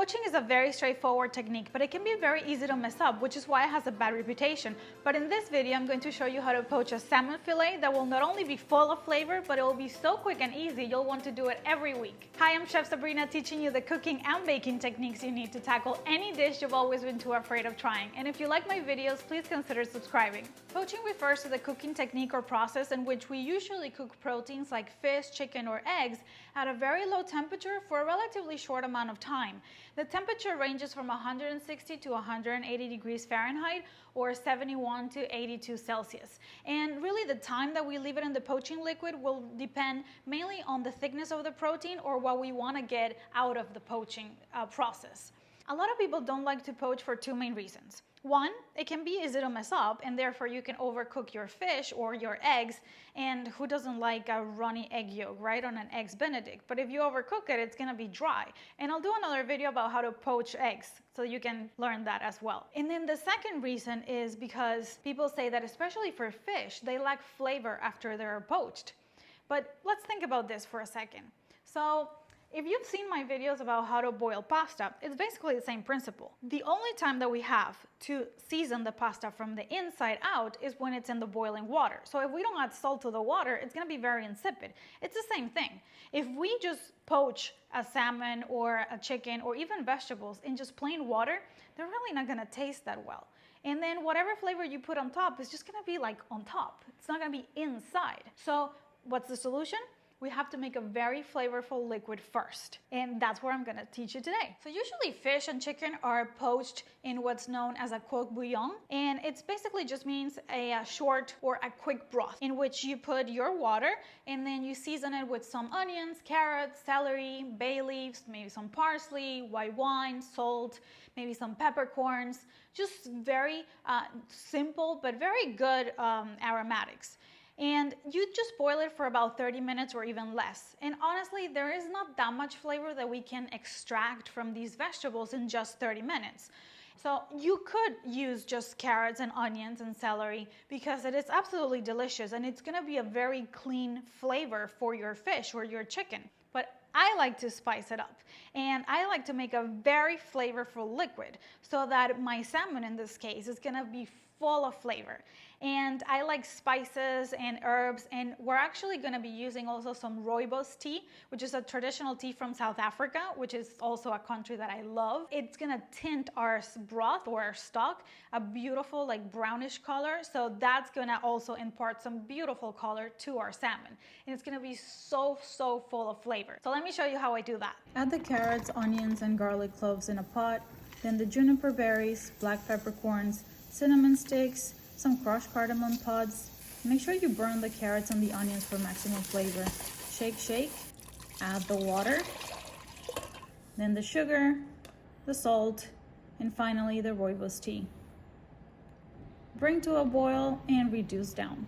Poaching is a very straightforward technique, but it can be very easy to mess up, which is why it has a bad reputation. But in this video, I'm going to show you how to poach a salmon fillet that will not only be full of flavor, but it will be so quick and easy, you'll want to do it every week. Hi, I'm Chef Sabrina, teaching you the cooking and baking techniques you need to tackle any dish you've always been too afraid of trying. And if you like my videos, please consider subscribing. Poaching refers to the cooking technique or process in which we usually cook proteins like fish, chicken, or eggs at a very low temperature for a relatively short amount of time. The temperature ranges from 160 to 180 degrees Fahrenheit or 71 to 82 Celsius. And really the time that we leave it in the poaching liquid will depend mainly on the thickness of the protein or what we want to get out of the poaching process. A lot of people don't like to poach for two main reasons. One, it can be easy to mess up and therefore you can overcook your fish or your eggs, and who doesn't like a runny egg yolk, right, on an Eggs Benedict? But if you overcook it, it's gonna be dry. And I'll do another video about how to poach eggs so you can learn that as well. And then the second reason is because people say that especially for fish, they lack flavor after they're poached. But let's think about this for a second. So if you've seen my videos about how to boil pasta, it's basically the same principle. The only time that we have to season the pasta from the inside out is when it's in the boiling water. So if we don't add salt to the water, it's gonna be very insipid. It's the same thing. If we just poach a salmon or a chicken or even vegetables in just plain water, they're really not gonna taste that well. And then whatever flavor you put on top is just gonna be like on top. It's not gonna be inside. So what's the solution? We have to make a very flavorful liquid first. And that's what I'm gonna teach you today. So usually fish and chicken are poached in what's known as a coq bouillon. And it basically just means a short or a quick broth in which you put your water and then you season it with some onions, carrots, celery, bay leaves, maybe some parsley, white wine, salt, maybe some peppercorns, just very simple but very good aromatics. And you just boil it for about 30 minutes or even less. And honestly, there is not that much flavor that we can extract from these vegetables in just 30 minutes. So you could use just carrots and onions and celery because it is absolutely delicious and it's gonna be a very clean flavor for your fish or your chicken. But I like to spice it up and I like to make a very flavorful liquid so that my salmon in this case is gonna be full of flavor. And I like spices and herbs, and we're actually gonna be using also some Rooibos tea, which is a traditional tea from South Africa, which is also a country that I love. It's gonna tint our broth or our stock a beautiful like brownish color, so that's gonna also impart some beautiful color to our salmon. And it's gonna be so full of flavor. So let me show you how I do that. Add the carrots, onions, and garlic cloves in a pot, then the juniper berries, black peppercorns, cinnamon sticks, some crushed cardamom pods. Make sure you burn the carrots and the onions for maximum flavor. Shake, add the water, then the sugar, the salt, and finally the Rooibos tea. Bring to a boil and reduce down.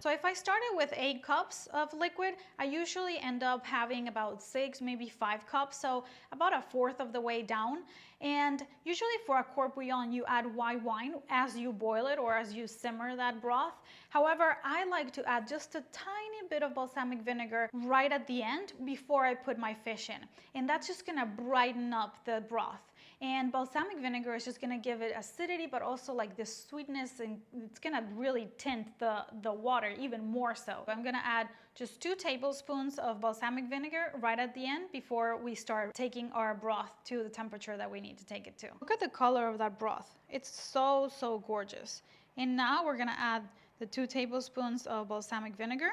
So if I started with 8 cups of liquid, I usually end up having about 6, maybe 5 cups, so about a fourth of the way down. And usually for a coq bouillon, you add white wine as you boil it or as you simmer that broth. However, I like to add just a tiny bit of balsamic vinegar right at the end before I put my fish in. And that's just gonna brighten up the broth. And balsamic vinegar is just gonna give it acidity, but also like this sweetness, and it's gonna really tint the water even more so. I'm gonna add just 2 tablespoons of balsamic vinegar right at the end before we start taking our broth to the temperature that we need to take it to. Look at the color of that broth. It's so gorgeous. And now we're gonna add the 2 tablespoons of balsamic vinegar,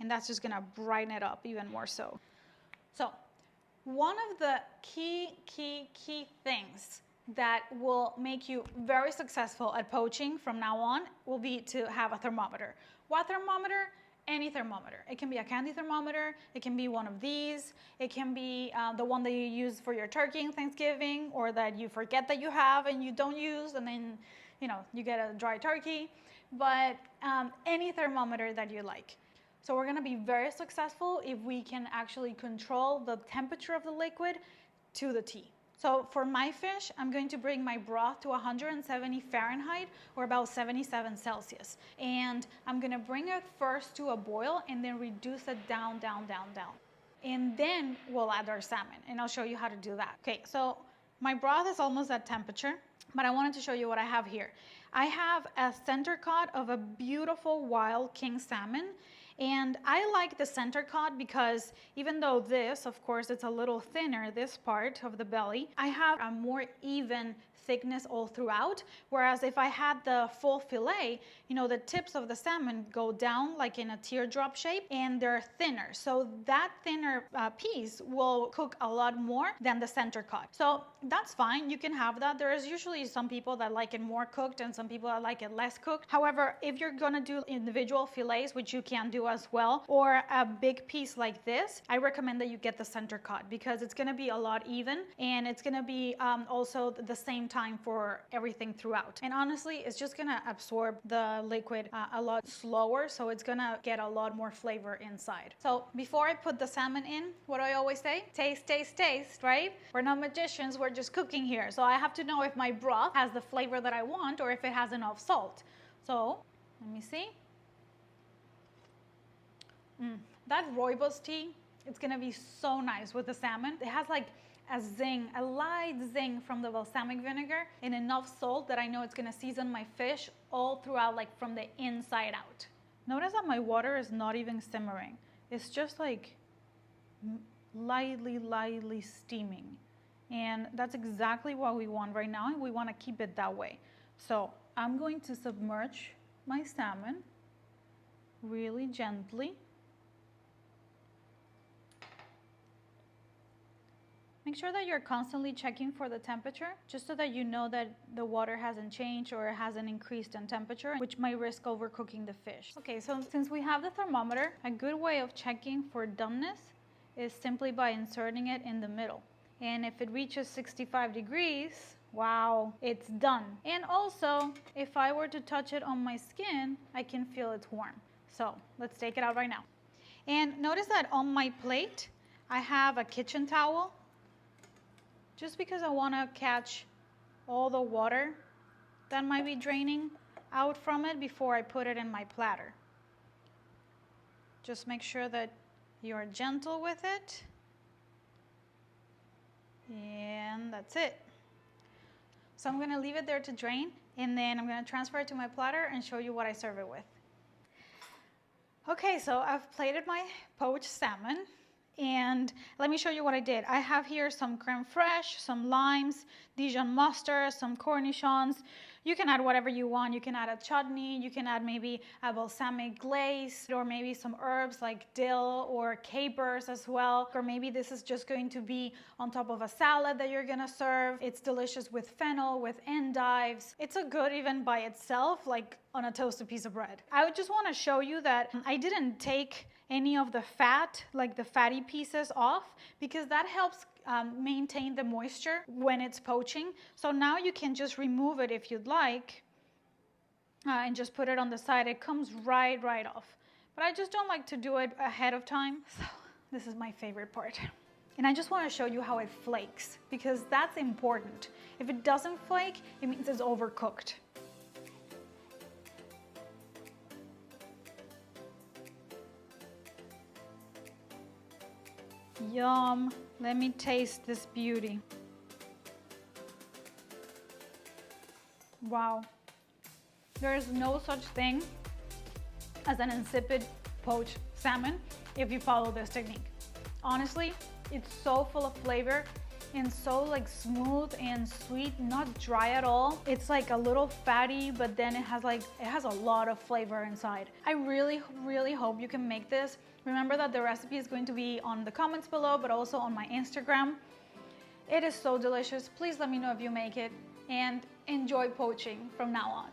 and that's just gonna brighten it up even more so. So one of the key things that will make you very successful at poaching from now on will be to have a thermometer. What thermometer? Any thermometer. It can be a candy thermometer, it can be one of these, it can be the one that you use for your turkey in Thanksgiving, or that you forget that you have and you don't use, and then you get a dry turkey. But any thermometer that you like. So we're gonna be very successful if we can actually control the temperature of the liquid to the T. So for my fish, I'm going to bring my broth to 170 Fahrenheit or about 77 Celsius. And I'm gonna bring it first to a boil and then reduce it down. and then we'll add our salmon, and I'll show you how to do that. Okay, so my broth is almost at temperature, but I wanted to show you what I have here. I have a center cut of a beautiful wild king salmon, and I like the center cut because even though this, of course, it's a little thinner, this part of the belly, I have a more even thickness all throughout, whereas if I had the full fillet, you know, the tips of the salmon go down like in a teardrop shape and they're thinner. So that thinner piece will cook a lot more than the center cut. So that's fine, you can have that. There is usually some people that like it more cooked and some people that like it less cooked. However, if you're gonna do individual fillets, which you can do as well, or a big piece like this, I recommend that you get the center cut because it's gonna be a lot even, and it's gonna be also the same time for everything throughout. And honestly, it's just gonna absorb the liquid a lot slower, so it's gonna get a lot more flavor inside. So before I put the salmon in, what do I always say? Taste, taste, taste, right? We're not magicians, we're just cooking here. So I have to know if my broth has the flavor that I want or if it has enough salt. So let me see. That Rooibos tea, it's gonna be so nice with the salmon. It has like a zing, a light zing from the balsamic vinegar and enough salt that I know it's gonna season my fish all throughout, like from the inside out. Notice that my water is not even simmering. It's just like lightly steaming. And that's exactly what we want right now, and we wanna keep it that way. So I'm going to submerge my salmon really gently. Make sure that you're constantly checking for the temperature, just so that you know that the water hasn't changed or it hasn't increased in temperature, which might risk overcooking the fish. Okay, so since we have the thermometer, a good way of checking for doneness is simply by inserting it in the middle. And if it reaches 65 degrees, wow, it's done. And also, if I were to touch it on my skin, I can feel it's warm. So let's take it out right now. And notice that on my plate, I have a kitchen towel, just because I want to catch all the water that might be draining out from it before I put it in my platter. Just make sure that you're gentle with it. And that's it. So I'm going to leave it there to drain, and then I'm going to transfer it to my platter and show you what I serve it with. Okay, so I've plated my poached salmon. And let me show you what I did. I have here some creme fraiche, some limes, Dijon mustard, some cornichons. You can add whatever you want. You can add a chutney, you can add maybe a balsamic glaze, or maybe some herbs like dill or capers as well. Or maybe this is just going to be on top of a salad that you're gonna serve. It's delicious with fennel, with endives. It's a good even by itself, like on a toasted piece of bread. I would just wanna show you that I didn't take any of the fat, like the fatty pieces off, because that helps maintain the moisture when it's poaching. So now you can just remove it if you'd like and just put it on the side. It comes right off. But I just don't like to do it ahead of time. So this is my favorite part. And I just want to show you how it flakes, because that's important. If it doesn't flake, it means it's overcooked. Yum. Let me taste this beauty. Wow. There is no such thing as an insipid poached salmon if you follow this technique. Honestly, it's so full of flavor and so like smooth and sweet, not dry at all. It's like a little fatty, but then it has a lot of flavor inside. I really hope you can make this. Remember that the recipe is going to be on the comments below, but also on my Instagram. It is so delicious. Please let me know if you make it, and enjoy poaching from now on.